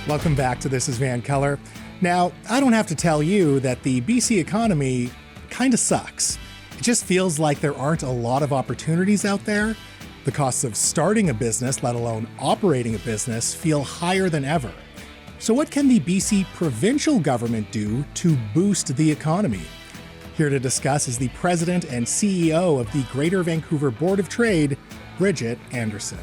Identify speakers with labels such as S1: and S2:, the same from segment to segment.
S1: Welcome back to This is VANCOLOUR. Now, I don't have to tell you that the BC economy kind of sucks. It just feels like there aren't a lot of opportunities out there. The costs of starting a business, let alone operating a business, feel higher than ever. So what can the BC provincial government do to boost the economy? Here to discuss is the president and CEO of the Greater Vancouver Board of Trade, Bridgitte Anderson.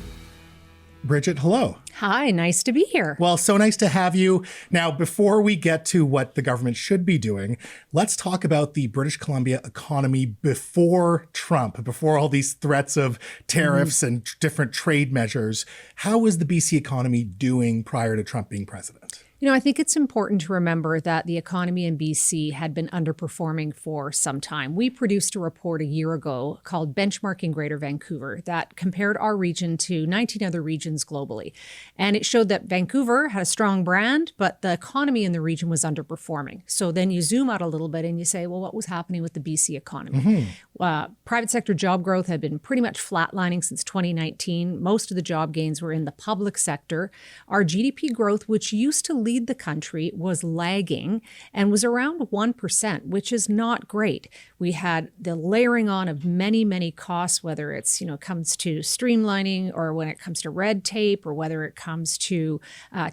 S1: Bridgitte, hello.
S2: Hi, nice to be here.
S1: Well, so nice to have you. Now, before we get to what the government should be doing, let's talk about the British Columbia economy before Trump, before all these threats of tariffs and different trade measures. How was the BC economy doing prior to Trump being president?
S2: You know, I think it's important to remember that the economy in BC had been underperforming for some time. We produced a report a year ago called Benchmarking Greater Vancouver that compared our region to 19 other regions globally. And it showed that Vancouver had a strong brand, but the economy in the region was underperforming. So then you zoom out a little bit and you say, well, what was happening with the BC economy? Private sector job growth had been pretty much flatlining since 2019. Most of the job gains were in the public sector. Our GDP growth, which used to lead the country, was lagging and was around 1%, which is not great. We had the layering on of many, many costs, whether it's, comes to streamlining or when it comes to red tape or whether it comes to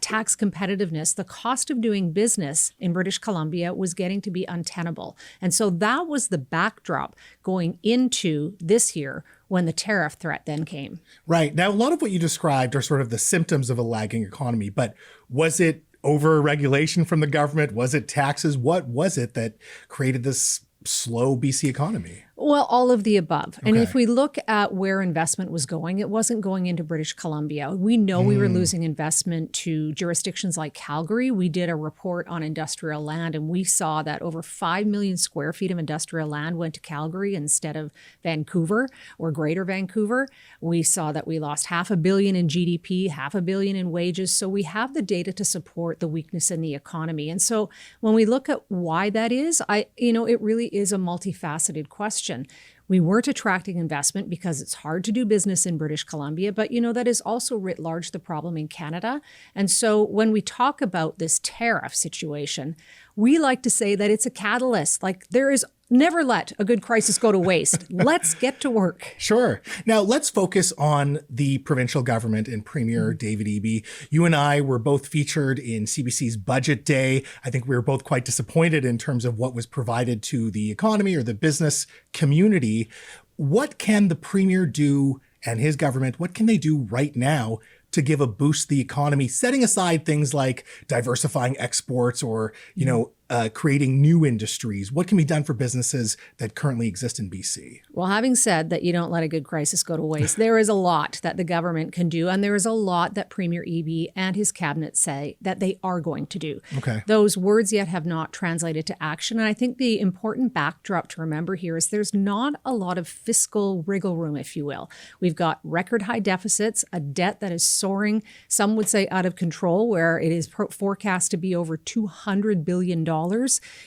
S2: tax competitiveness. The cost of doing business in British Columbia was getting to be untenable. And so that was the backdrop going into this year when the tariff threat then came. Right.
S1: Now, a lot of what you described are sort of the symptoms of a lagging economy, but was it over-regulation from the government? Was it taxes? What was it that created this slow BC economy?
S2: Well, all of the above. And if we look at where investment was going, it wasn't going into British Columbia. We know we were losing investment to jurisdictions like Calgary. We did a report on industrial land, and we saw that over 5 million square feet of industrial land went to Calgary instead of Vancouver or Greater Vancouver. We saw that we lost $500 million in GDP, $500 million in wages. So we have the data to support the weakness in the economy. And so when we look at why that is, it really is a multifaceted question. We weren't attracting investment because it's hard to do business in British Columbia, but that is also writ large the problem in Canada. And so when we talk about this tariff situation, we like to say that it's a catalyst. Like there is never let a good crisis go to waste. Let's get to work.
S1: Sure. Now let's focus on the provincial government and Premier David Eby. You and I were both featured in CBC's Budget Day. I think we were both quite disappointed in terms of what was provided to the economy or the business community. What can the Premier do and his government, what can they do right now to give a boost to the economy, setting aside things like diversifying exports or, creating new industries? What can be done for businesses that currently exist in BC?
S2: Well, having said that you don't let a good crisis go to waste, there is a lot that the government can do, and there is a lot that Premier Eby and his cabinet say that they are going to do.
S1: Okay.
S2: Those words yet have not translated to action, and I think the important backdrop to remember here is there's not a lot of fiscal wriggle room, if you will. We've got record high deficits, a debt that is soaring, some would say out of control, where it is forecast to be over $200 billion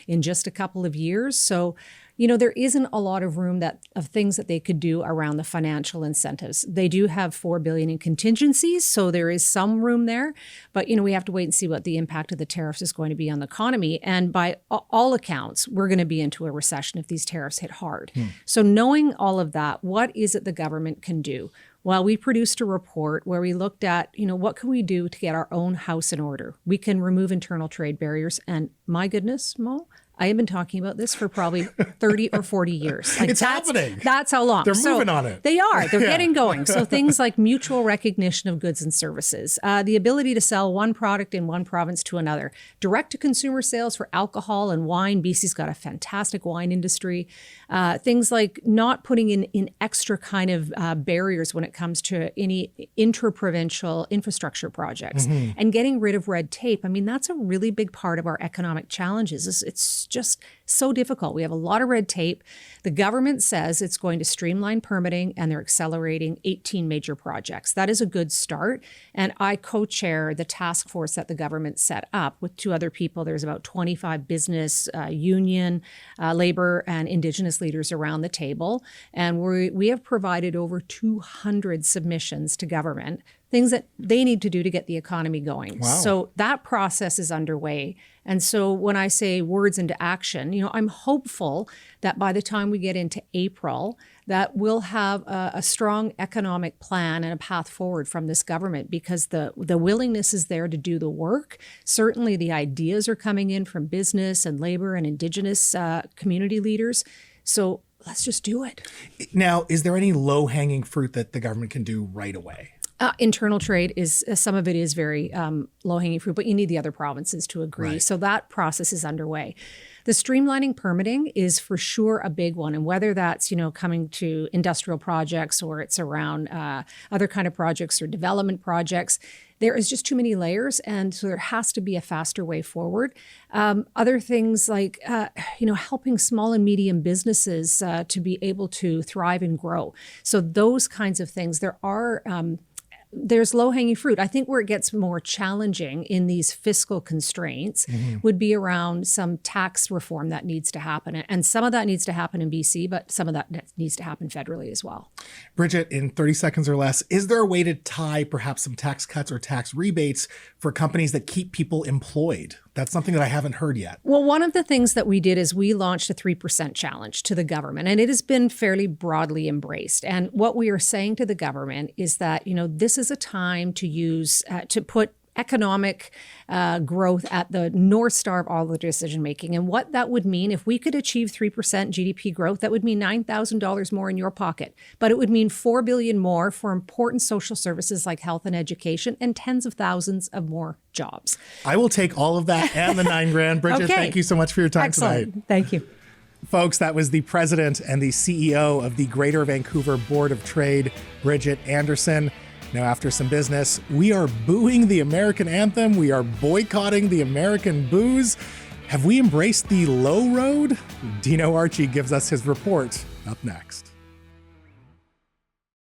S2: in just a couple of years. So, there isn't a lot of room of things that they could do around the financial incentives. They do have $4 billion in contingencies, so there is some room there. But, we have to wait and see what the impact of the tariffs is going to be on the economy. And by all accounts, we're going to be into a recession if these tariffs hit hard. So knowing all of that, what is it the government can do? Well, we produced a report where we looked at, what can we do to get our own house in order? We can remove internal trade barriers. And my goodness, Mo, I have been talking about this for probably 30 or 40 years.
S1: It's happening.
S2: That's how long.
S1: They're moving on it.
S2: They are. They're getting going. So things like mutual recognition of goods and services, the ability to sell one product in one province to another, direct-to-consumer sales for alcohol and wine. BC's got a fantastic wine industry. Things like not putting in extra kind of barriers when it comes to any intra-provincial infrastructure projects and getting rid of red tape. I mean, that's a really big part of our economic challenges. It's just so difficult. We have a lot of red tape. The government says it's going to streamline permitting, and they're accelerating 18 major projects. That is a good start. And I co-chair the task force that the government set up with two other people. There's about 25 business, union, labor, and Indigenous leaders around the table. And we have provided over 200 submissions to government things that they need to do to get the economy going.
S1: Wow.
S2: So that process is underway. And so when I say words into action, I'm hopeful that by the time we get into April, that we'll have a strong economic plan and a path forward from this government, because the willingness is there to do the work. Certainly the ideas are coming in from business and labor and Indigenous community leaders. So let's just do it.
S1: Now, is there any low-hanging fruit that the government can do right away?
S2: Internal trade is, some of it is very low-hanging fruit, but you need the other provinces to agree.
S1: Right.
S2: So that process is underway. The streamlining permitting is for sure a big one. And whether that's, coming to industrial projects or it's around other kind of projects or development projects, there is just too many layers. And so there has to be a faster way forward. Other things like, helping small and medium businesses to be able to thrive and grow. So those kinds of things, there's low-hanging fruit. I think where it gets more challenging in these fiscal constraints would be around some tax reform that needs to happen. And some of that needs to happen in BC, but some of that needs to happen federally as well.
S1: Bridgitte, in 30 seconds or less, is there a way to tie perhaps some tax cuts or tax rebates for companies that keep people employed? That's something that I haven't heard yet.
S2: Well, one of the things that we did is we launched a 3% challenge to the government, and it has been fairly broadly embraced. And what we are saying to the government is that, this is a time to use, to put economic growth at the North Star of all the decision making. And what that would mean, if we could achieve 3% GDP growth, that would mean $9,000 more in your pocket. But it would mean $4 billion more for important social services like health and education, and tens of thousands of more jobs.
S1: I will take all of that and the $9,000. Bridgitte,
S2: Okay.
S1: Thank you so much for your time
S2: Excellent.
S1: tonight.
S2: Thank you.
S1: Folks, that was the president and the CEO of the Greater Vancouver Board of Trade, Bridgitte Anderson. Now, after some business, we are booing the American anthem. We are boycotting the American booze. Have we embraced the low road? Dino Archie gives us his report up next.